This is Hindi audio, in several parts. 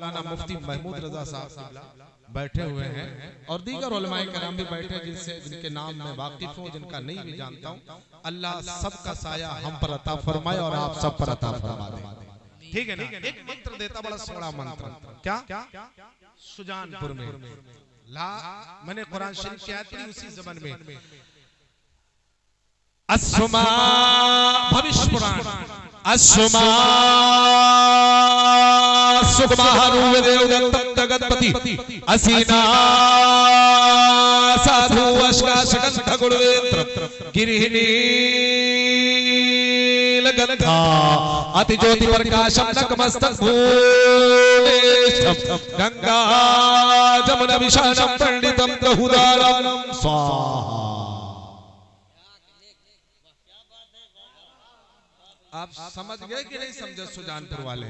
मौलाना मुफ्ती महमूद रजा साहब बैठे हुए हैं और दीगर उलमाए कराम भी बैठे जिनसे जिनके नाम में वाकिफ हूँ, जिनका नहीं भी जानता हूँ। अल्लाह सबका साया हम पर अता फरमाए और आप सब पर अता फरमा दे। ठीक है ना। एक मंत्र देता, बड़ा सोड़ा मंत्र। क्या सुजानपुर में मैंने कुरान शरीफ की आयत पढ़ी उसी ज़बान में। अस्सुमा भविष्य पुराण अस्सुमा सुगमारूपति असीना साधु अश्काशगंध गुणवेत्र गिरिहिनी लगंधा अति ज्योति प्रकाशम नकमस्तक भूलेशम गंगा जमुना विशालम पंडितम बहुदारम स्वाहा। आप समझ गए कि नहीं समझे सुजानपुर वाले?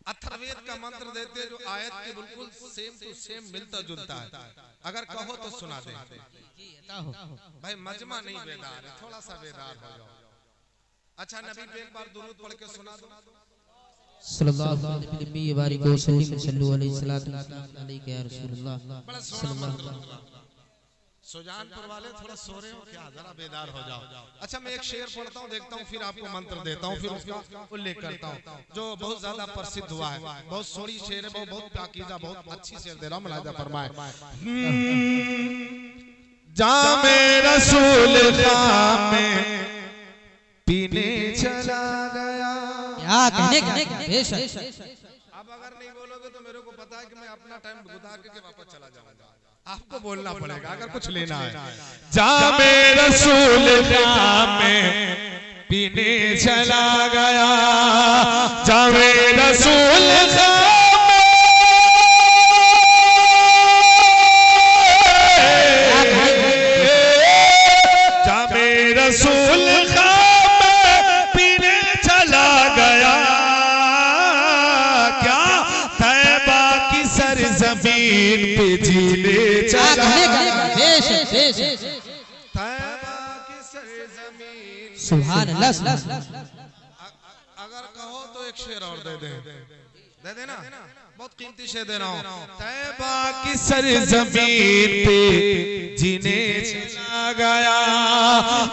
अथर्ववेद का मंत्र देते जो आयत के बिल्कुल सेम टू सेम मिलता जुलता है। अगर कहो तो सुना दे भाई, मजमा नहीं बेदार है, थोड़ा सा बेदार हो जाओ। अच्छा नबी पे एक बार दुरूद पढ़ के सुना दो। सल्लल्लाहु अलैहि वसल्लम। सुजानपुर वाले थोड़ा सो रहे हो क्या? जरा बेदार हो जाओ। अच्छा मैं एक शेर पढ़ता हूँ, देखता हूँ, फिर आपको मंत्र देता हूँ, फिर उसका उल्लेख करता हूँ जो बहुत ज्यादा प्रसिद्ध हुआ है। बहुत सोरी शेर है, बहुत पाकीज़ा, बहुत अच्छी शेर दे रहा हूँ। मुलाहिज़ा फरमाए। जामे रसूल जामे पीने चला गया। क्या कहने बेशक। अब अगर नहीं बोलोगे तो मेरे को पता है कि मैं अपना टाइम गुजार के वापस चला जाऊंगा। आपको बोलना पड़ेगा अगर कुछ लेना है। जामे रसूल जामे पीने चला गया, जामे रसूल जामे रसूल पीने चला गया। क्या तैबा की सरजमीन पे जीने चला गया। सुभान अल्लाह। अगर कहो तो एक शेर और दे देना, बहुत कीमती शेर दे रहा हूँ। तैबा की सरजमीन पे जीने चला गया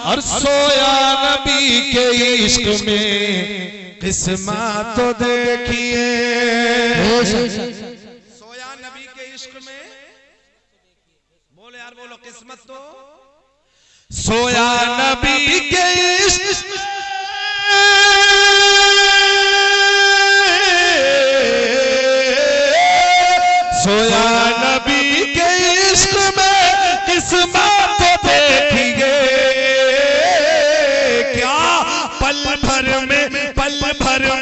और सोया नबी के इश्क में किस्मत तो देखिए। सोया नबी के इश्क में, बोले यार बोलो, किस्मत तो सोया नबी के इश्क में, सोया नबी के इश्क में किस्मत तो देखिए। क्या पल भर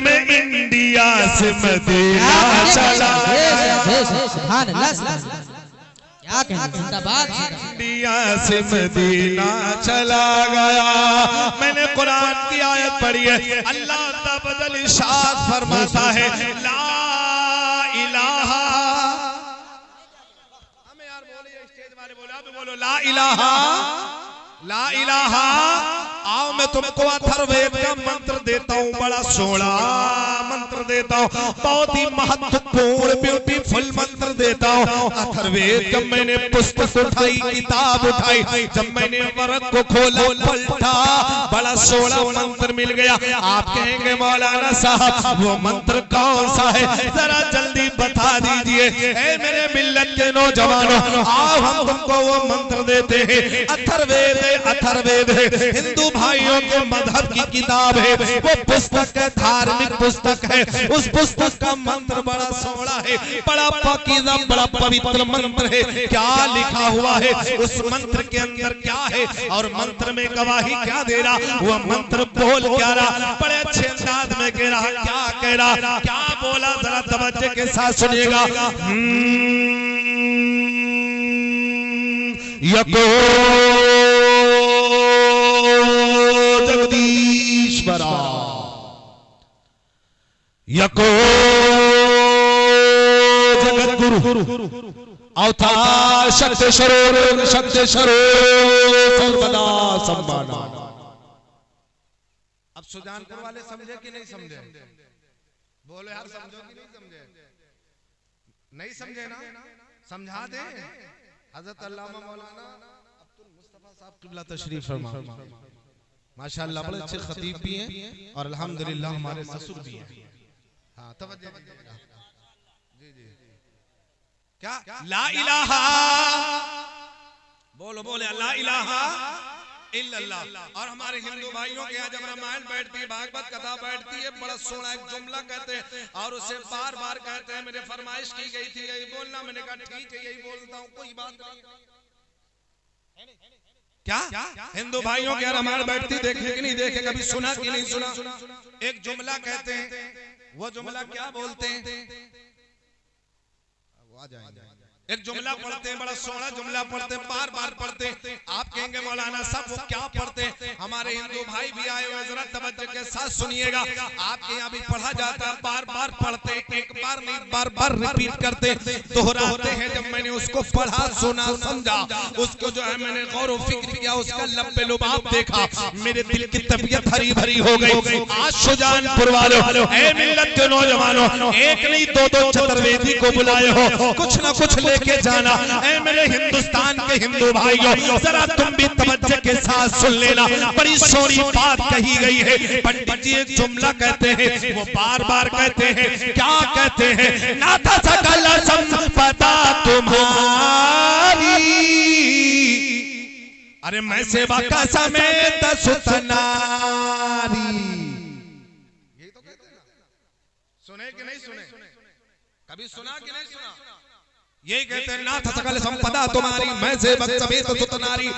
में इंडिया से मदीना चला। सुभान अल्लाह। क्या कहना, जिंदाबाद। इंडिया से मदीना चला गया। मैंने कुरान की आयत पढ़ी है, अल्लाह तबदल इरशाद फरमाता है ला इलाहा। हमें यार बोलिए, स्टेज वाले बोलो, आप बोलो ला इलाहा, ला इलाहा। आओ मैं तुमको अथर्ववेद का मंत्र देता हूँ, बड़ा सोना मंत्र देता हूँ, बहुत ही महत्वपूर्ण ब्यूटीफुल मंत्र देता हूँ। अथर्ववेद का मैंने पुस्तक उठाई, किताब उठाई, जब मैंने वर्क को खोला पलटा, बड़ा सोना मंत्र मिल गया। आप कहेंगे मौलाना साहब वो मंत्र कौन सा है, जरा जल्दी बता दीजिए। ऐ मेरे मिल्लत के नौजवानों, आओ हम तुमको वो मंत्र देते हैं। अथर्ववेद है, अथर्ववेद है, हिंदू भाइयों के मजहब की किताब है, वो पुस्तक है, धार्मिक पुस्तक है। उस पुस्तक का मंत्र बड़ा सोना है, बड़ा पाकीज़ा, बड़ा पवित्र मंत्र है। क्या लिखा हुआ है उस मंत्र के अंदर, क्या है और मंत्र में गवाही क्या दे रहा, वो मंत्र बोल क्या रहा, बड़े अच्छे अंदाज में कह रहा। क्या कह रहा, क्या बोला, जरा तवज्जो के साथ सुनिएगा। यको जगदीश्वरा, यको जगद्गुरु, अवतार शक्ति स्वरूप, शक्ति स्वरूप सर्वदा सम्माना। अब सुजानपुर वाले समझे कि नहीं समझे? बोलो यार, समझो कि नहीं समझे? नहीं समझे ना? समझा दे। हजरत अल्लामा मौलाना अब्दुल मुस्तफा साहब किबला तशरीफ फरमा, माशाअल्लाह बड़े अच्छे खतीब भी हैं और अल्हम्दुलिल्लाह हमारे ससुर भी हैं। हाँ, तवज्जो जी जी। क्या ला इलाहा, बोलो बोले ला इलाहा इल्लल्लाह। और हमारे हिंदू भाइयों के यहाँ जब रामायण बैठती है, भागवत कथा बैठती है, बड़ा सोना एक जुमला कहते हैं और उसे बार बार कहते हैं। मेरे फरमाइश की गई थी यही बोलना, मैंने कहा ठीक है यही बोलता हूँ, कोई बात नहीं। क्या हिंदू भाइयों के यहाँ रामायण बैठती, देखे कि नहीं देखे, कभी सुना कि नहीं सुना? एक जुमला कहते हैं, वो जुमला क्या बोलते हैं? आ जाएंगे। एक जुमला पढ़ते हैं, बड़ा सोना जुमला पढ़ते हैं, बार बार पढ़ते हैं। आप कहेंगे मौलाना साहब वो क्या पढ़ते हैं? हमारे हिंदू भाई भी आए हुए, जरा तवज्जो के साथ सुनिएगा। आपके यहाँ भी पढ़ा जाता है, बार बार पढ़ते, एक बार नहीं बार बार रिपीट करते, दोहराते हैं। जब मैंने उसको पढ़ा, सुना, समझा, उसको जो है मैंने गौर व फिक्र किया, उसका लब्बे लुबाब देखा, मेरे दिल की तबीयत हरी भरी हो गई। आज सुजानपुर वालों, ऐ मिल्लत के नौजवानों, एक नहीं दो चतुर्वेदी को बुलाए हो, कुछ ना कुछ के जाना। ऐ मेरे हिंदुस्तान के हिंदू भाइयों, जरा तुम भी तवज्जो के साथ सुन लेना, बड़ी सोनी बात कही गई है। पंडित जी एक जुमला कहते हैं, वो बार बार कहते हैं, क्या कहते हैं? नाथा सकल संपदा तुम्हारी, अरे मैं सेवा का समेत सुतनारी। यही तो कहते हैं। सुने कि नहीं सुने? कभी सुना कि नहीं सुना? ये कहते हैं नाथ सकल संपदा तुम्हारी, मैं सेवक समेत सुतनारी।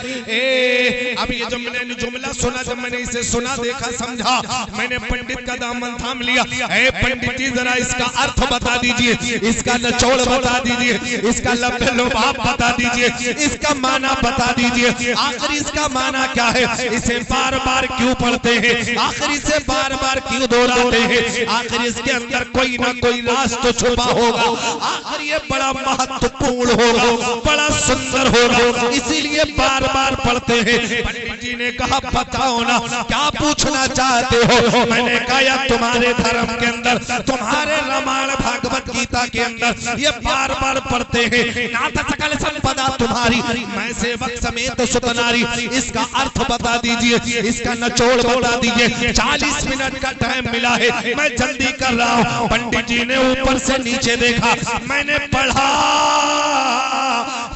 अब ये जब मैंने जुमला सुना, जब मैंने इसे सुना, देखा, समझा, मैंने पंडित का दामन थाम लिया। ऐ पंडित जी जरा इसका अर्थ बता दीजिए, इसका निचोड़ बता दीजिए, इसका लब्बे लुबाब बता दीजिए, इसका माना बता दीजिए। आखिर इसका माना क्या है? इसे बार बार क्यों पढ़ते हैं? आखिर इसे बार बार क्यों दोहराते हैं? आखिर इसके अंदर कोई ना कोई राज तो छुपा होगा। आखिर ये बड़ा महत्वपूर्ण होगा, बड़ा सुंदर होगा, इसीलिए बार बार पढ़ते हैं। पंडित जी ने कहा बताओ ना क्या पूछना चाहते हो? मैंने कहा यार तुम्हारे धर्म के अंदर, तुम्हारे रामायण भागवत गीता के अंदर ये बार बार पढ़ते हैं, नाथ सकल संपदा तुम्हारी, मैं सेवक समेत सुतनारी। इसका अर्थ बता दीजिए, इसका निचोड़ बता दीजिए। 40 मिनट का टाइम मिला है, मैं जल्दी कर रहा हूँ। पंडित जी ने ऊपर से नीचे देखा, मैंने पढ़ा,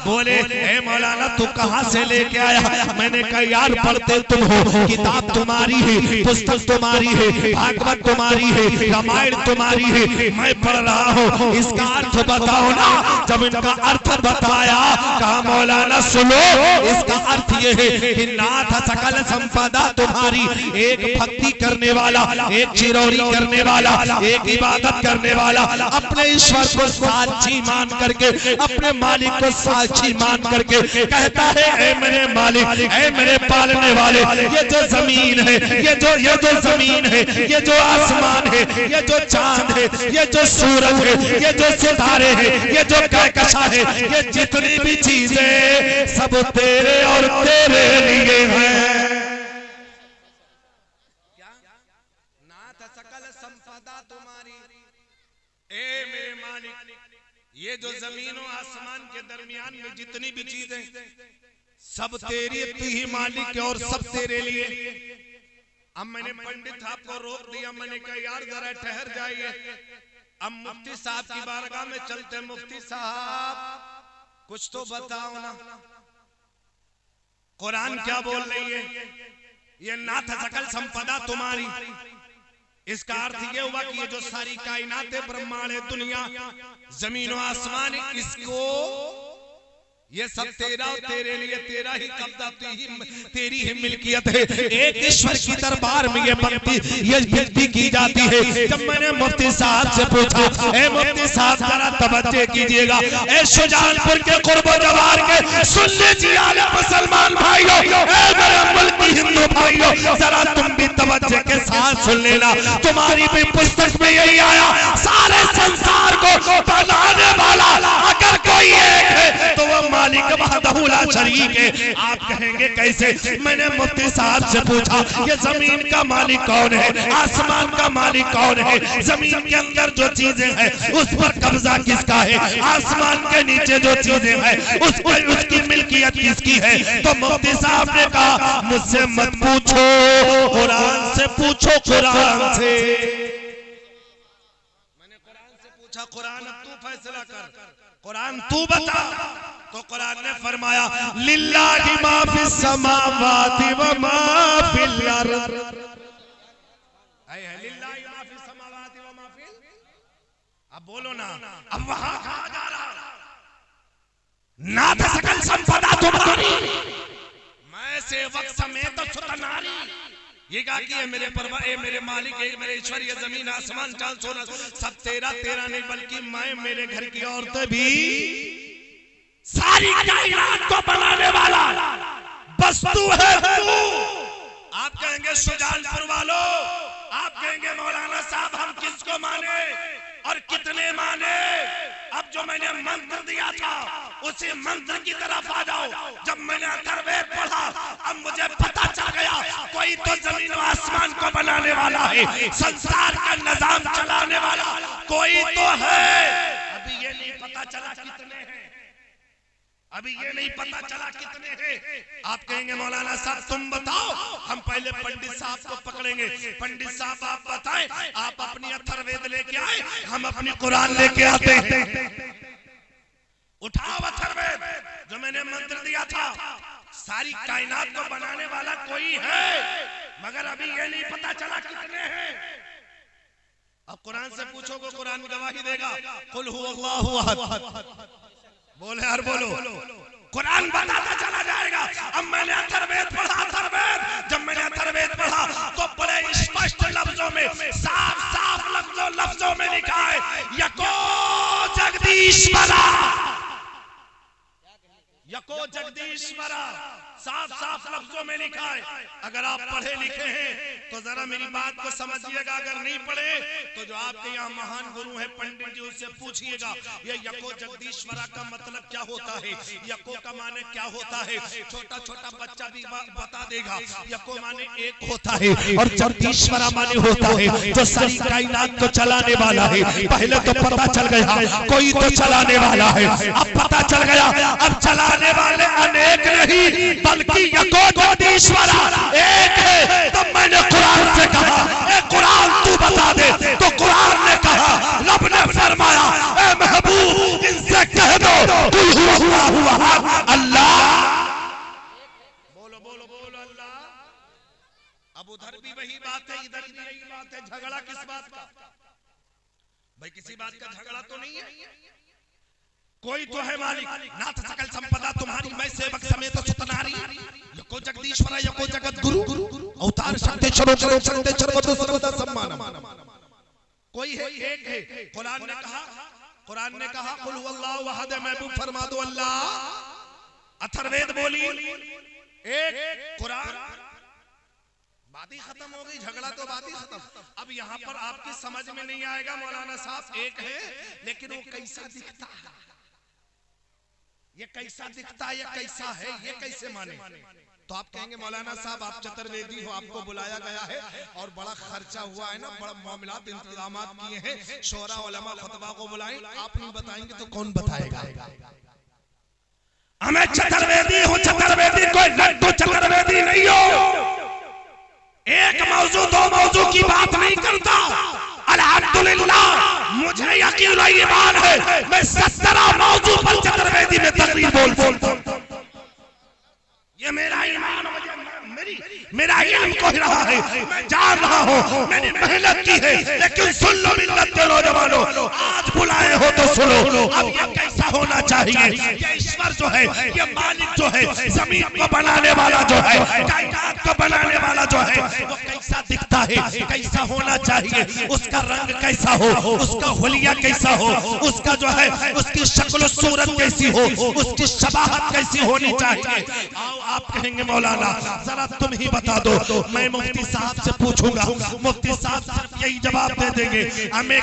बोले ए मौलाना तू कहां से लेके आया? मैंने कहा यार पढ़ते तुम हो, किताब तुम्हारी है, पुस्तक तुम्हारी है, भागवत तुम्हारी है, रामायण तुम्हारी है, मैं पढ़ रहा हूँ, इसका अर्थ बताओ ना। जब इनका अर्थ बताया, कहा मौलाना सुनो, इसका अर्थ ये है कि नाथ सकल संपदा तुम्हारी, एक भक्ति करने वाला, एक चिरौरी करने वाला, एक इबादत करने वाला, अपने ईश्वर को साक्षी मान करके, अपने मालिक को साक्षी मान करके कहता है ऐ मेरे मालिक, ऐ मेरे पालने वाले, ये जो जमीन है, ये जो जमीन है, ये जो आसमान है, ये जो चांद है, ये जो सूरज है, ये जो सितारे हैं, ये जो कहकशा है, ये जितनी भी चीजें सब तेरे और तेरे लिए हैं। नाथ सकल संपदा तुम्हारी, ए मेरे मालिक, ये जो जमीन और आसमान के दरमियान में जितनी भी चीजें सब तेरी, तू ही मालिक है और सब तेरे लिए। अब मैंने पंडित साहब को रोक दिया, मैंने कहा यार जरा ठहर जाइए, अब मुफ्ती साहब की बारगाह में चलते। मुफ्ती साहब कुछ तो बताओ ना, कुरान क्या बोल रही है? ये नाथ सकल संपदा तुम्हारी, इसका अर्थ ये हुआ कि ये जो सारी कायनात है, ब्रह्मांड है, दुनिया, जमीन और आसमान, इसको ये सब तेरा और तेरे लिए, तेरा ही कब्जा, तेरी ही मिल्कियत है। एक ईश्वर की दरबार में ये विनती की जाती है। जब मैंने मुफ्ती साहब से पूछा, ए मुफ्ती साहब जरा तवज्जो कीजिएगा, ए सुजानपुर के कुर्बो जवार के सुन लीजिए आले मुसलमान भाइयों, ए मेरे मुल्क की हिंदू भाइयों, जरा तुम भी तवज्जो के साथ सुन लेना। तुम्हारी भी पुस्तक में यही आया, सारे संसार को बनाने वाला अगर कोई कोई एक है तो वो मालिक वहदहू ला शरीक है। आप कहेंगे कैसे? मैंने मुफ्ती साहब से पूछा ये जमीन का मालिक कौन है, आसमान का मालिक कौन है, जमीन के अंदर जो चीजें हैं उस पर कब्जा किसका है, आसमान के नीचे जो चीजें हैं उस पर उसकी मिल्कियत किसकी है? तो मुफ्ती साहब ने कहा मुझसे मत पूछो, कुरान से पूछो, कुरान से। मैंने कुरान से पूछा, कुरान अब तू फैसला कर, कुरान तू बता। तो कुरान ने फरमाया लिल्लाहि मा फिस समावाति व मा फिल अर्द। लिल्लाहि मा फिस समावाति व मा फिल। अब बोलो ना, अब वहां कहा जा रहा नाथ सकल संपदा तुम्हारी, मैं सेवक समेत सुत नारी। ये कहा कि ये मेरे परवा, ये मेरे मालिक, ये मेरे ईश्वर, ये जमीन आसमान चांद सूरज सब तेरा तेरा नहीं बल्कि मैं, मेरे घर की औरतें भी, सारी कायनात को बनाने वाला बस तू है तू। आप कहेंगे सुजानपुर वालों, आप कहेंगे मौलाना साहब हम किसको माने और कितने माने? अब जो मैंने मंत्र दिया था उसी मंत्र की तरफ आ जाओ। जब मैंने अथर्ववेद पढ़ा अब मुझे पता चल गया कोई तो जमीन और आसमान को बनाने वाला है, संसार का निजाम चलाने वाला कोई तो है। अभी ये नहीं पता चला कितने हैं, अभी ये नहीं पता चला कितने हैं। आप कहेंगे मौलाना साहब तुम बताओ, हम पहले पंडित साहब को पकड़ेंगे। पंडित साहब आप बताएं, आप अपनी अथर्ववेद लेके आए, हम अपनी कुरान लेके आते हैं। उठाओ अथर्ववेद जो मैंने मंत्र दिया था, सारी कायनात को बनाने वाला कोई है, मगर अभी ये नहीं पता चला कितने हैं। अब कुरान से पूछोगे, कुरान गवाही देगा, कुल हुवल्लाहु अहद। बोले यार बोलो, कुरान बताता चला जाएगा। अब मैंने अथर्ववेद पढ़ा, अथर्ववेद जब मैंने अथर्ववेद पढ़ा तो बड़े स्पष्ट लफ्जों में, साफ साफ लफ्जों में लिखा है यको जगदीश्वरा, यको जगदीश्वरा, साफ साफ लफ्जों में लिखा है। अगर आप पढ़े लिखे हैं तो जरा मेरी बात को समझिएगा, अगर नहीं पढ़े तो जो आपके यहाँ महान गुरु हैं पंडित जी उससे पूछिएगा ये यको जगदीश्वरा का मतलब क्या होता है, यको का माने क्या होता है। छोटा छोटा बच्चा भी बता देगा। यको माने एक होता है और जगदीश्वरा माने होता है जो सारी कायनात को चलाने वाला है। पहले तो पता चल गया कोई तो चलाने वाला है, अब पता चल गया अब चलाने वाले अनेक नहीं बल्कि यको जगदीश्वरा एक है। तब मैंने कुरान से कहा ए कुरान तू बता दे, तो कुरान ने कहा, रब ने फरमाया ए महबूब इनसे कह दो कुल हुवल्लाहु अहद अल्लाह। बोलो बोलो बोलो अल्लाह। अब उधर भी वही बात है, इधर भी वही बात है। झगड़ा किस बात का भाई? किसी बात का झगड़ा तो नहीं है। कोई तो है मालिक, नाथ सकल संपदा तुम्हारी, मैं सेवक समेत सुत नारी। यको जगदीश्वरा यको जगत गुरु, अवतार शक्ति चरो चरो चंदे चरो तो सर्वदा सम्मान। कोई है, एक है। कुरान ने कहा कुल हुवल्लाहु अहद, महबूब फरमा दो अल्लाह। अथर्ववेद बोली एक, कुरान, बात ही खत्म हो गई, झगड़ा तो बात ही खत्म। अब यहाँ पर आपकी समझ में नहीं आएगा मौलाना साहब एक है लेकिन वो कैसा दिखता है, ये कैसा दिखता है, ये कैसा है, ये कैसे माने? तो आप कहेंगे मौलाना साहब आप चतुर्वेदी हो, आपको बुलाया गया है और बड़ा खर्चा हुआ है ना, बड़ा मामलात इंतजामात किए हैं, शोरा उलमा खुतबा को बुलाएं, आप नहीं बताएंगे तो कौन बताएगा? हमें चतुर्वेदी हो, चतुर्वेदी कोई लड्डू चतुर्वेदी नहीं हो। एक मौजू दो मौजू की बात नहीं करता। अल्हम्दुलिल्लाह मुझे यकीन और ईमान है मैं 17 मौजू पर चतुर्वेदी में तकरीर बोलता। ये मेरा ईमान, मेरा इल्म कोई रहा है, मैं जान रहा हूँ, मैंने मेहनत की है। लेकिन सुन लो मिल्लत के नौजवानों, आज बुलाए हो तो सुनो। अब ये कैसा होना चाहिए? ये ईश्वर जो है, ये मालिक जो है, जमीन को बनाने वाला जो है, कायनात को बनाने वाला जो है वो कैसा दिखता है, कैसा होना चाहिए, उसका रंग कैसा हो, उसका हुलिया कैसा हो, उसका जो है उसकी शक्ल सूरत कैसी हो, उसकी शबाहत कैसी होनी चाहिए। आओ आप कहेंगे मौलाना जरा तुम ही बता दो, मैं मुफ्ती साहब से पूछूंगा, मुफ्ती साहब सिर्फ यही जवाब दे देंगे, मैं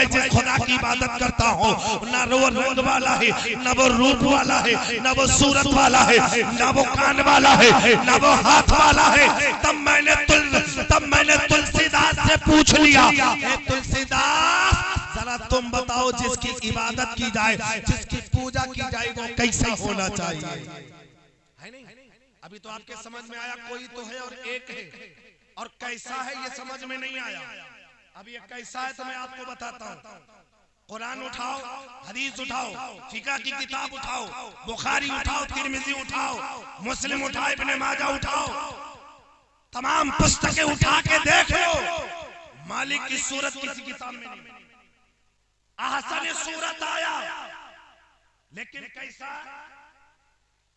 जिस खुदा की इबादत करता हूँ ना वो रंग वाला है, ना वो रूप वाला है, ना वो सूरत वाला है, ना वो कान वाला है, ना वो हाथ वाला है। तब मैंने तुलसीदास से पूछ लिया, तुलसीदास जरा तुम बताओ जिसकी इबादत की जाए, जिसकी पूजा की जाए वो कैसा होना चाहिए? है नहीं? अभी तो आपके समझ में आया कोई तो है और एक है, और कैसा है ये समझ में नहीं आया। अब ये कैसा है तो मैं आपको बताता हूँ। कुरान उठाओ, हदीस उठाओ, फिक़ह की किताब उठाओ, बुखारी उठाओ, तिरमिज़ी उठाओ, मुस्लिम उठाओ, इब्ने माजा उठाओ, तमाम पुस्तकें उठा के देख लो, मालिक की सूरत किसी किताब में नहीं। अहसन सूरत आया, लेकिन कैसा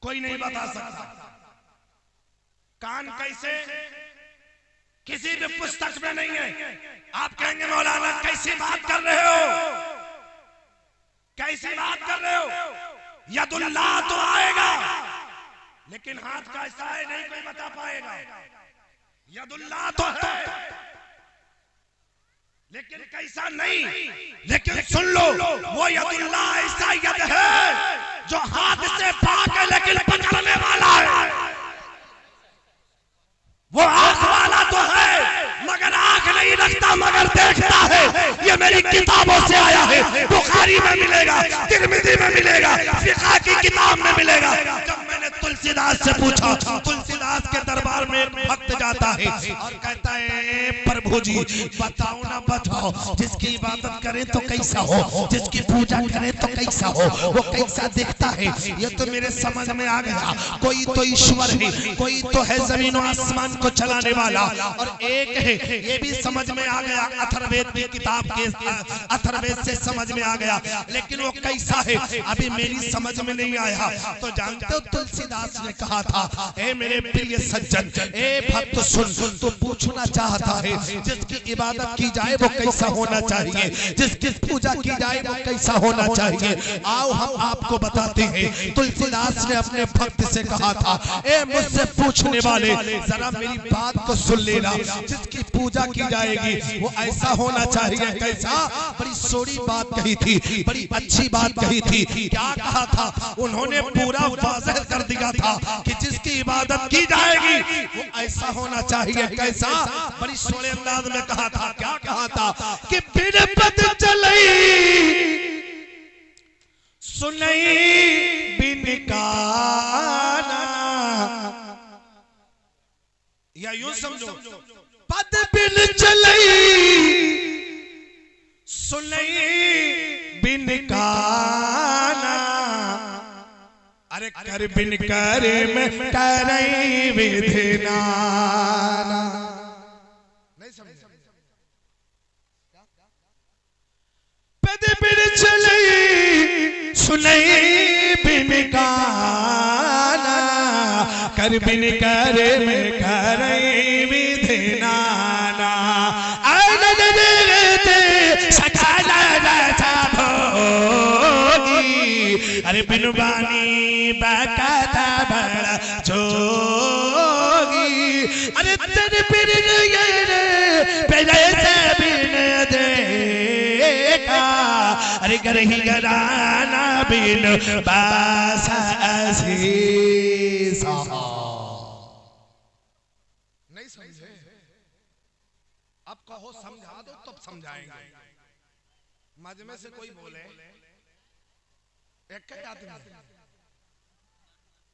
कोई नहीं बता सकता। कान कैसे किसी भी पुस्तक में नहीं है। आप कहेंगे मौलाना कैसी बात कर रहे हो, कैसी बात कर रहे हो? यदुल्लाह तो आएगा, लेकिन हाथ कैसा है नहीं कोई बता पाएगा। यदुल्लाह तो है, लेकिन कैसा नहीं। लेकिन सुन लो, वो यदुल्लाह ऐसा यद है जो हाथ से पाक है लेकिन पकड़ने वाला है। वो आंख वाला तो है मगर आंख नहीं रखता, मगर देखता है। ये मेरी किताबों से आया है, बुखारी में मिलेगा, तिरमिज़ी में मिलेगा, फिक़ह की किताब में मिलेगा। जब मैंने तुलसीदास से पूछा, तुलसीदास के दरबार में एक भक्त जाता है और कहता है प्रभु जी बताओ ना बताओ, जिसकी इबादत करें तो कैसा हो, जिसकी पूजा करें तो कैसा हो, वो कैसा दिखता है? ये तो मेरे समझ में आ गया, कोई तो ईश्वर है, कोई तो है जमीन और आसमान को चलाने वाला, और एक है ये भी समझ में आ गया, अथर्ववेद की किताब के अथर्ववेद से समझ में आ गया, लेकिन वो कैसा है अभी मेरी समझ में नहीं आया। तो जानते हो तुलसीदास ने कहा था, ए मेरे प्रिय सज्जन, ए भक्त सुन, तो पूछना चाहता है जिसकी इबादत की जाए वो कैसा होना चाहिए, जिसकी पूजा की जाए वो कैसा होना चाहिए। आओ हम आपको बताते हैं। तुलसीदास ने अपने भक्त से कहा था, ए मुझसे पूछने वाले जरा मेरी बात को सुन लेना, जिसकी पूजा की जाएगी वो ऐसा होना चाहिए। कैसा? बड़ी सोड़ी बात कही थी, बड़ी अच्छी बात कही थी। क्या कहा था? उन्होंने पूरा वाज़ह कर दिया था कि जिसकी इबादत की जाएगी वो ऐसा होना चाहिए। कैसा? बड़ी सोड़े अंदाज में कहा था। क्या कहा था? कि बिन पद चलई सुनई बिन काना, या यूं समझो, पद बिन चलई सुनई बिन काना, अरे कर बिन करे में करई विधना। नहीं समझे? पद बिन चलई सुनई बिन काना, कर बिन करे में करई विधना। अरे बिन बानी बकाता बड़ा जोगी, अरे तेरे बिन पहले से बिन देखा, अरे करही गराना बिन बासा असीसा। नहीं समझे? अब कहो समझा दो तब समझाएंगे। मजमे से कोई बोले एक आदमी,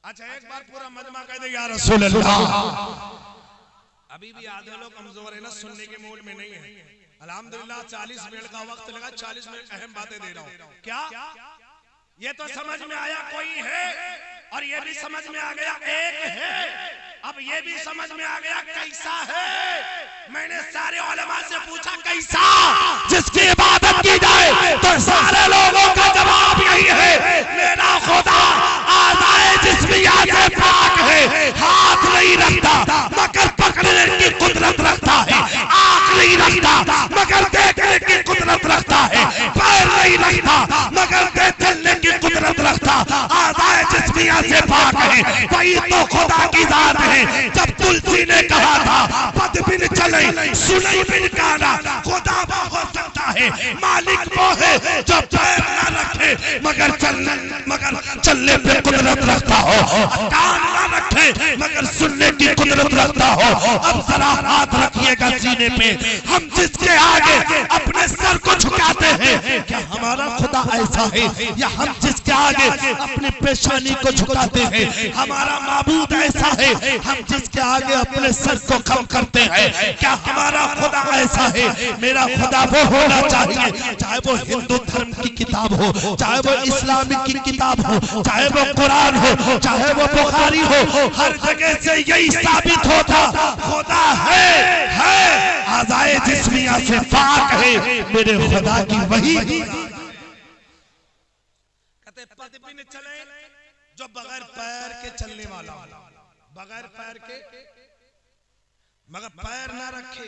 अच्छा एक बार पूरा मजमा कह दे या रसूल अल्लाह। अभी भी आधे लोग कमजोर है ना, सुनने के मूड में नहीं है। अल्हम्दुलिल्लाह 40 मिनट का वक्त लगा, 40 मिनट अहम बातें दे रहा हूँ। क्या ये तो समझ में आया कोई है, और ये भी समझ में आ गया एक है। अब ये भी समझ में आ गया कैसा है। मैंने सारे उलमा से पूछा कैसा, जिसकी इबादत की जाए तो सारे लोगों का जवाब यही है, मेरा खुदा आज़ाए जिस्मिया से पाक है, हाथ नहीं रखता मगर जिस्मिया से पाक है, वही तो खुदा की जात है। जब तुलसी ने कहा था पद बिन चले सुनई बिन गाना, खुदा वो हो सकता है, मालिक वो है जो पैर ना रखे मगर चलने पे कुदरत रखता हो, कान ना रखे मगर सुनने की कुदरत रखता हो। अब जरा हाथ रखिएगा सीने पे, हम जिसके आगे अपने सर को झुकाते हैं, क्या हमारा खुदा ऐसा है? या हम जिसके आगे अपनी पेशानी को झुकाते हैं, हमारा माबूद ऐसा है? हम जिसके आगे अपने सर को कम करते हैं, क्या हमारा खुदा ऐसा है? मेरा खुदा वो होना चाहिए, चाहे वो हिंदू धर्म की किताब हो, चाहे वो इस्लामिक की किताब हो, चाहे वो कुरान हो, चाहे वो बुखारी हो, हर जगह से यही साबित होता खुदा है, आज़ाए जिस्मिया से पाक है मेरे खुदा की वही। कहते पद भी न चले जो बगैर पैर के चलने वाला, बगैर पैर के, मगर पैर ना रखे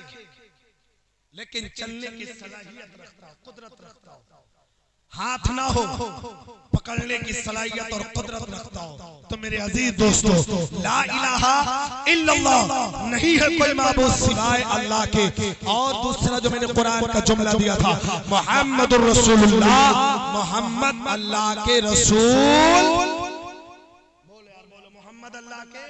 लेकिन चलने की सलाहियत रखता, कुदरत रखता हो, हाथ ना हो पकड़ने की सलाहियत और कुदरत रखता हो। तो मेरे अजीज दोस्तों, ला इलाहा इल्लल्लाह, नहीं है कोई माबूद सिवाय अल्लाह के। और दूसरा जो मैंने कुरान का जुमला दिया था, मुहम्मदुर रसूलुल्लाह, मोहम्मद अल्लाह के रसूल, बोलो यार बोलो, मोहम्मद अल्लाह के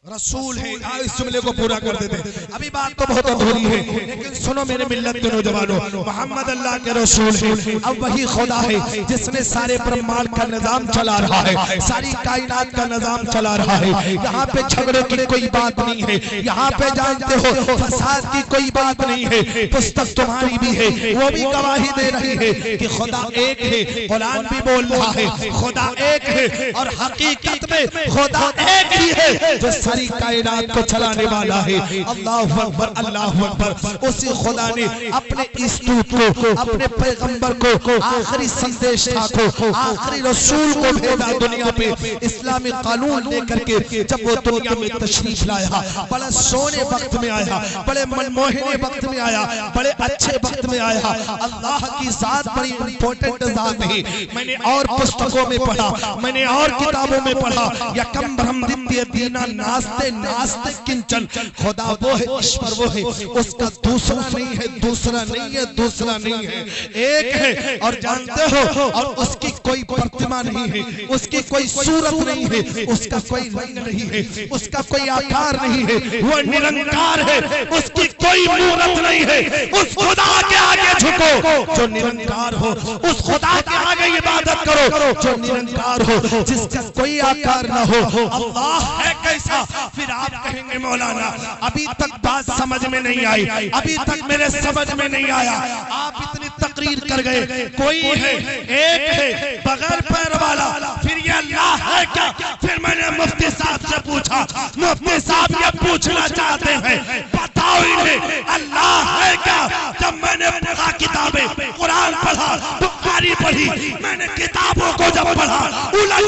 रसूल है। इस जुमले को पूरा कर देते। अभी बात तो बहुत अधूरी है, लेकिन सुनो मेरे मिल्लत के नौजवानों, मोहम्मद अल्लाह के रसूल है। अब वही खुदा है जिसने सारे ब्रह्मांड का निजाम चला रहा है, सारी कायनात का निजाम चला रहा है। यहाँ पे झगड़े की कोई बात नहीं है, यहाँ पे जानते हो फसाद की कोई बात नहीं है। पुस्तक तुम्हारी भी है, वो भी गवाही दे रही है कि खुदा एक है। कुरान भी बोल रहा है खुदा एक है, और हकीकत में खुदा एक ही है जो सारी कायनात को चलाने वाला है। अल्लाहु अकबर, अल्लाहु अकबर। उसी खुदा ने अपने इस दूत को, अपने पैगंबर को, आखिरी संदेशा को, आखिरी रसूल को भेजा दुनिया पे इस्लामी कानून लेकर के। जब वो दुनिया में तशरीफ लाया, बड़ा सोने वक्त में आया, बड़े मनमोहने वक्त में आया, बड़े अच्छे वक्त में आया। अल्लाह की जात बड़ी इंपॉर्टेंट जात है। मैंने और पुस्तकों में पढ़ा, मैंने और किताबों में पढ़ा, यकम ब्रह्म द्वितीय दीना नास्ते नास्ते किंचन, खुदा वो है, ईश्वर वो है, उसका दूसरा नहीं है, दूसरा नहीं है, दूसरा नहीं है, एक है। और जानते हो, और उसकी कोई प्रतिमा नहीं है, उसकी कोई सूरत नहीं है, उसका कोई रंग नहीं है, उसका कोई आकार नहीं है, वो निरंकार है, उसकी कोई मूरत नहीं है। उस खुदा के आगे झुको जो निरंकार हो, उस खुदा के आगे इबादत करो जो निरंकार हो, जिसका कोई आकार ना हो। अल्लाह है कैसा? फिर आप कहेंगे मौलाना अभी तक बात समझ में नहीं आई, अभी तक मेरे समझ में नहीं आया, आप इतनी तकरीर कर गए। कोई है, एक है, बगैर पैर वाला, फिर ये अल्लाह है क्या? फिर मैंने मुफ्ती साहब से पूछा, मुफ्ती साहब ये पूछना चाहते हैं, बताओ इन्हें अल्लाह है क्या? जब मैंने पढ़ा किताबें, कुरान पढ़ा, बुखारी पढ़ी, मैंने किताबों को जब पढ़ा, उलट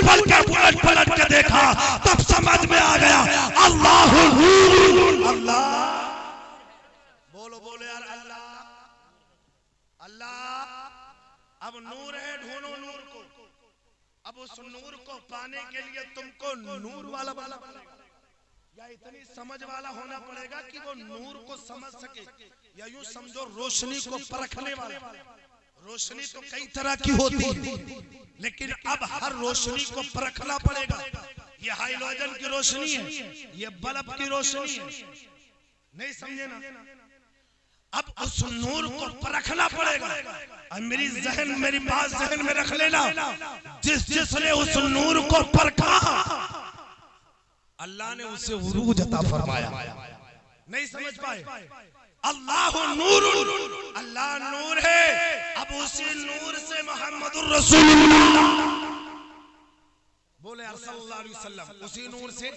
पलट के देखा, तब समझ में आ गया अल्लाह, अल्लाह, बोलो बोलो यार अल्लाह, अल्लाह। अब नूर है, ढूंढो नूर को। अब उस नूर को पाने के लिए तुमको नूर वाला या इतनी समझ वाला होना पड़ेगा कि वो नूर को समझ सके, या यूं समझो रोशनी को परखने वाला। रोशनी तो कई तरह की होती है, लेकिन अब हर रोशनी को परखना पड़ेगा। ये हाइड्रोजन की रोशनी है, ये बल्ब की रोशनी है, नहीं समझे ना? अब उस नूर को परखना पड़ेगा। अब मेरी बात जहन में रख लेना, जिसने उस नूर को परखा, अल्लाह ने उसे उरूज अता फरमाया। नहीं समझ पाए? अल्लाह नूर, अल्लाह नूर है। अब उसी नूर से मोहम्मदुर रसूलुल्लाह, बोले सल्लल्लाहु अलैहि वसल्लम, उसी नूर से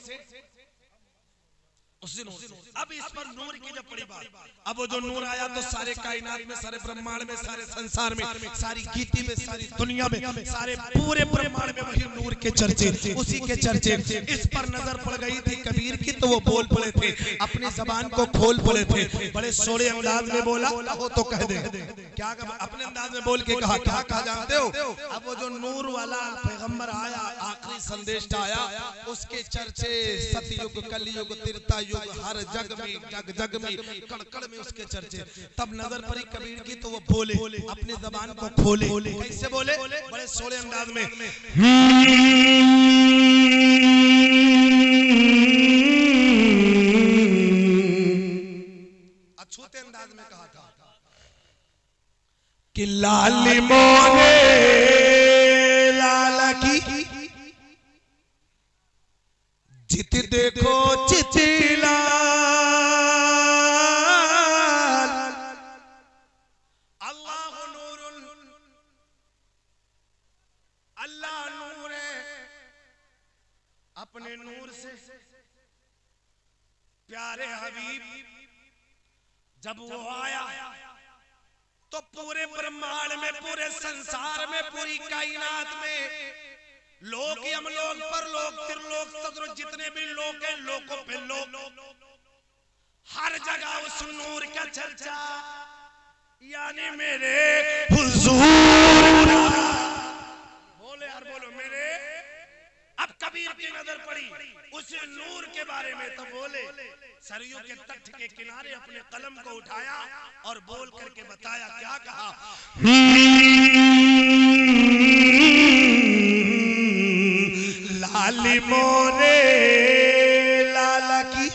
उसी नूर से। अब इस पर नूर की जब पड़ी बात, अब वो जो नूर आया तो सारे कायनात में, सारे ब्रह्मांड में, सारे संसार में, सारी गीति में, सारी दुनिया में, सारे पूरे ब्रह्मांड में वही नूर के चर्चे, उसी के चर्चे। इस पर नजर पड़ गई थी कबीर की तो वो बोल पड़े थे, अपनी जबान को खोल पड़े थे, बड़े सोड़े अंदाज में बोला हो तो कह दे। क्या अपने अंदाज में बोल के कहा, क्या कहा जानते हो? अब वो जो नूर वाला पैगंबर आया, आखिरी संदेश आया, उसके चर्चे सतयुग, कलयुग, त्रेता युग, हर जग में, जग में, कण में उसके चर्चे। तब नजर पड़ी कबीर की तो वो बोले, अपनी जबान को खोले। कैसे बोले? बड़े सोले अंदाज में, अछूते अंदाज में कहा था कि लाली मोरे लाला की जित देखो चिचिला, अल्लाह नूरुन, अल्लाह नूर है, अपने नूर से प्यारे हबीब जब वो आया तो पूरे ब्रह्मांड में, पूरे संसार में, पूरी कायनात में लोक, यमलोक, परलोक, त्रिलोक, सतलोक, जितने भी लोक हैं, लोकों पे लोक, हर जगह उस नूर का चर्चा, यानी मेरे हुजूर। बोले यार, बोलो मेरे। अब कबीर की नजर पड़ी उस नूर के बारे में तो बोले, सरयू के तट के किनारे अपने कलम को उठाया और बोल करके बताया। क्या कहा? लाली मोरे लाला की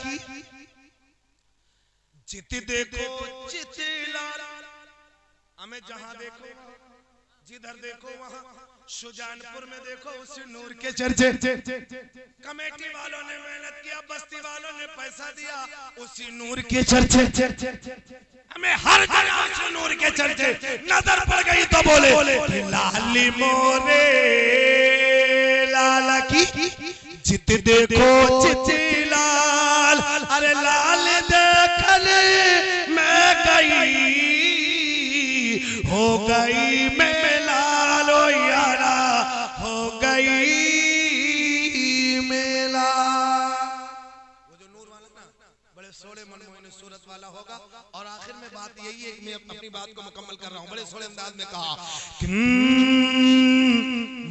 जित देखो चित लाला, हमें जहां देखो, जिधर देखो वहां, सुजानपुर में देखो उस नूर के चर्चे। कमेटी वालों ने मेहनत किया, बस्ती वालों ने पैसा दिया, उसी नूर के चर्चे। हमें हर जगह उस नूर के चर्चे। नजर पड़ गई तो बोले लाली मोरे लाला की जित देखो चित लाल, अरे लाल देखने मैं गई, हो गई मैं लालो यारा, हो गई मेला। वो जो नूर वाला ना बड़े सोड़े मनमोहनी सूरत वाला होगा। और आखिर में बात यही है, मैं अपनी बात को मुकम्मल कर रहा हूँ। बड़े सोड़े अंदाज में कहा,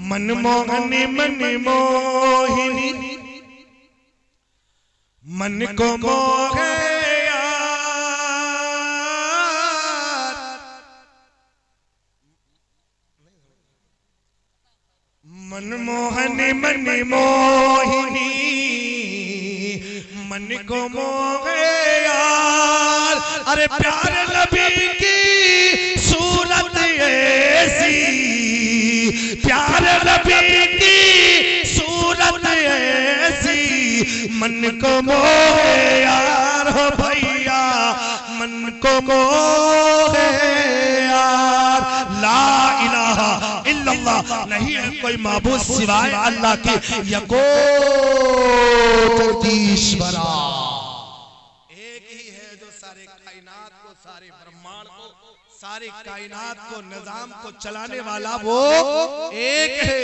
मनमोहनी मनमोहिनी मन को मोहे मनमोहनी मनमोहिनी मन को मोहे यार, अरे प्यारे नबी की सूरत ऐसी, प्यारे नबी की सूरत ऐसी, मन को मोहे यार, हो भैया मन को मोहे यार। ला इलाहा इल्लल्लाह, नहीं है कोई माबूद सिवाय अल्लाह के, यको जगदीश्वरा, एक ही है जो सारे कायनात को, सारे ब्रह्मांड को, सारे कायनात को, निजाम को चलाने वाला वो एक है।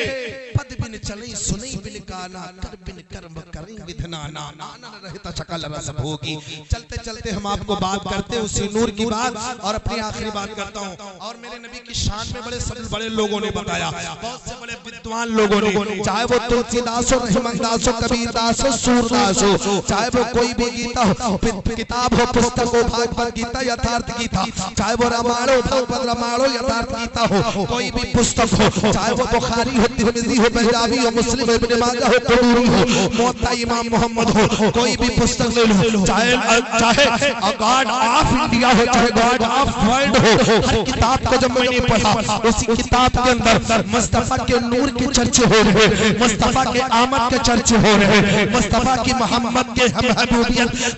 पद बिन चले सुने बिन गाना, कर बिन कर्म करें विधनाना, नाना रहता शकल रस भोगी। चलते चलते हम आपको बात करते उसी नूर की बात, और अपनी आखिरी बात करता हूँ। और मेरे नबी की शान में बड़े लोगों ने बताया, बहुत से बड़े विद्वान लोगों ने, चाहे वो तुलसीदास हो, रहमतदास हो, कबीरदास हो, सूरदास हो, चाहे वो कोई भी गीता हो, किताब हो, पुस्तक हो, भागवत गीता, यथार्थ गीता, चाहे वो रामायण हो, भागवत रामायण हो, यथार्थ गीता हो, कोई भी पुस्तक हो, चाहे वो बुखारी हो, तिरमिज़ी हो, पंजाबी हो, मुस्लिम हो, इब्न माजा हो, तबूरी हो, मुअत्ता इमाम मोहम्मद हो, कोई भी पुस्तक ले लो, चाहे गॉड ऑफ इंडिया हो, चाहे गॉड ऑफ वर्ल्ड हो, हर किताब को जब मैंने पढ़ा, उसी किताब के अंदर मुस्तफा के नूर के चर्चे हो रहे हैं, मुस्तफा के आमद के चर्चे हो रहे हैं, मुस्तफा की मोहम्मद के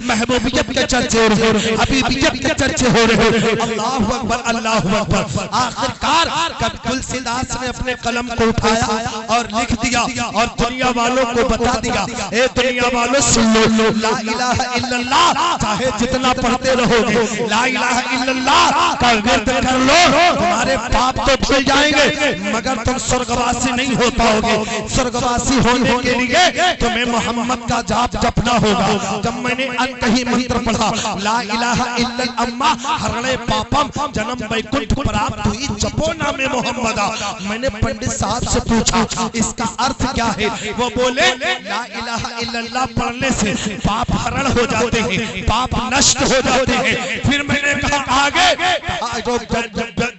महबूबियत के चर्चे हो रहे हैं, हबीबियत के चर्चे हो रहे हैं। अल्लाहू अकबर। अकबर अल्लाहु अकबर। आखिरकार कब तुलसीदास ने अपने कलम को उठाया और लिख दिया और दुनिया वालों को बता दिया, ए दुनिया वालों सुन लो, ला इलाहा इल्लल्लाह चाहे जितना पढ़ते रहोगे, ला इलाहा इल्लल्लाह का विर्द कर लो, तुम्हारे पाप तो धुल जाएंगे मगर तुम स्वर्गवासी नहीं हो पाओगे। स्वर्गवासी होने के लिए तुम्हें मोहम्मद का जाप जपना होगा। जब मैंने अंत ही मंत्र पढ़ा, ला इलाहा इल्लल अम्मा हरणे पापम जन्म वैकुंठ प्राप्त हुई जपो नामे मोहम्मदा। मैंने पंडित साहब से पूछा इसका अर्थ क्या है, वो बोले ला इलाहा इल्लल्लाह पढ़ने से पाप हरण हो जाते हैं, पाप नष्ट हो जाते हैं। फिर मैंने कहा आगे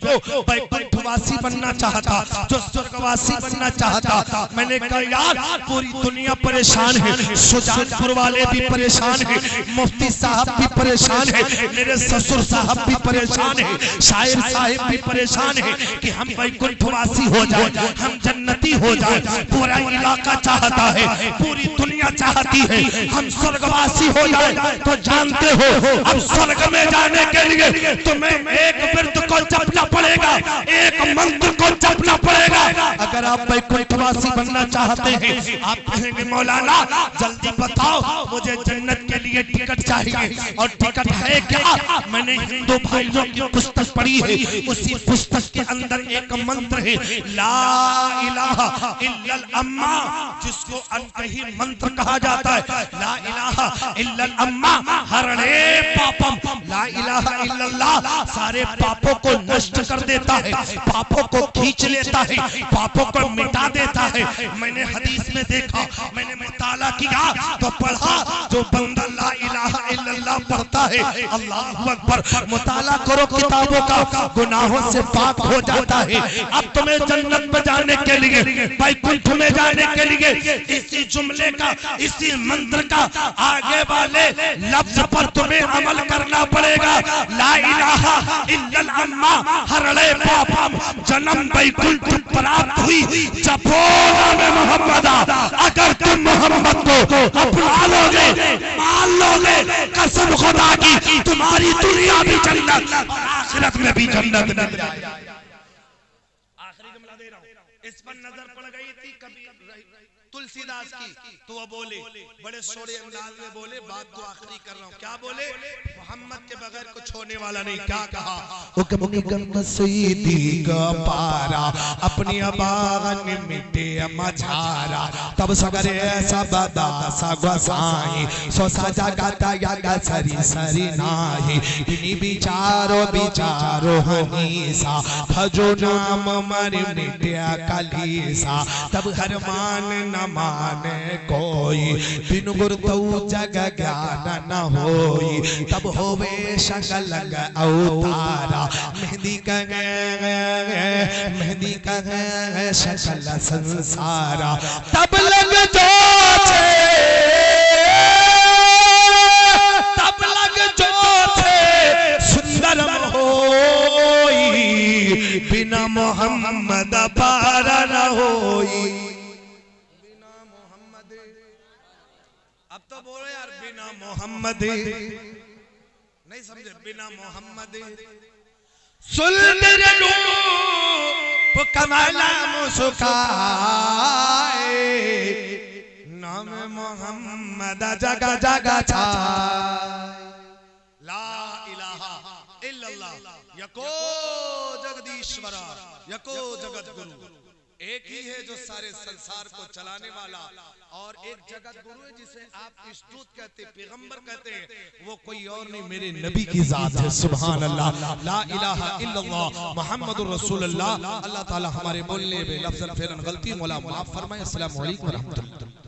जो वैकुंठवासी बनना चाहता, जो स्वर्गवासी बनना चाहता, मैंने कहा यार पूरी दुनिया परेशान है, सुजानपुर वाले भी परेशान है, मुफ्ती साहब भी परेशान है, मेरे ससुर साहब भी परेशान है, शायर साहब भी परेशान है कि हम वैकुंठवासी हो जाए, हम जन्नती हो जाए। पूरा इलाका चाहता है, पूरी दुनिया चाहती है हम स्वर्गवासी हो जाए। तो जानते हो अब स्वर्ग में जाने के लिए तुम्हें एक विर्द को जपना पड़ेगा, एक मंत्र को जपना पड़ेगा। अगर आप वैकुंठवासी बनना चाहते हैं, आप कहेंगे मौलाना जल्दी बताओ मुझे जन्नत के लिए टिकट चाहिए, और टिकट है क्या? मैंने हिंदू भाइयों की पुस्तक पढ़ी है, उसी पुस्तक के अंदर एक मंत्र है ला इलाहा इल्लल अम्मा, जिसको अंतही मंत्र कहा जाता है। ला इलाहा इल्लल अम्मा हरणे पापम, ला इलाहा इल्लल्लाह सारे पापों को नष्ट कर देता है, पापों को खींच लेता है, पापों को मिटा देता है। मैंने हदीस में देखा, मैंने मुताला किया तो पढ़ा जो बंदा ला इलाहा इल्लल्लाह पढ़ता है, अल्लाहु अकबर, मुताला करो किताबों का, गुनाहों से पाक हो जाता है। अब तुम्हें जन्नत में जाने के लिए, वैकुंठ में जाने के लिए इसी जुमले का, इसी मंत्र का आगे वाले लफ्ज पर तुम्हें अमल करना पड़ेगा। ला इलाहा इल्लल अम्मा हरणे पापम जन्म वैकुंठ प्राप्त हुई जपो नामे मोहम्मदा। अगर तुम मोहम्मद को अपना लोगे, मान लोगे, कसम खुदा की तुम्हारी दुनिया भी जन्नत और आखिरत में भी जन्नत मिल जाएगी। आखिरी जुमला दे रहा हूं, इस पर नजर पड़ गई थी कभी तुलसीदास की, तो वो बोले बड़े सोरे अंदाज में बोले, बात तो आखिरी कर रहा हूँ, क्या बोले? मोहम्मद के बगैर कुछ होने वाला नहीं। क्या कहा? पारा अपनी अबागन मिटे मझारा, तब सगरे सबदा सगसाई सो सजा गाता यागा सरी सरी नाही, इनी बिचारो बिचारो हनीसा भजो नाम मर मिट्या कलीसा, तब हर मान न माने कोई, बिनु गुरु जग ज्ञान न होई, तब होवे शकल अवतारा, मेहंदी कहे शकल संसारा, तब लग जो सुंदर होई, बिना मोहम्मद पारा न होई। अब तो बोलो यार, बिना मोहम्मद नहीं समझे, बिना मोहम्मद सुन मेरे रूप कमला मुस्काए, नाम मोहम्मद जगह जगह छाए। ला इलाहा इल्लल्लाह यको जगदीश्वर यको जगत गुरु, एक ही है जो सारे संसार को चलाने वाला, और एक जगत गुरु है जिसे आप इष्टूत कहते, पैगंबर कहते हैं, वो कोई और नहीं मेरे नबी की जात है। सुभान अल्लाह, ला इलाहा इल्लल्लाह मुहम्मदुर रसूलुल्लाह। अल्लाह ताला हमारे बोलने में लफ्ज़न फेरन गलती मौला माफ फरमाए। अस्सलामु अलैकुम व रहमतुल्लाह।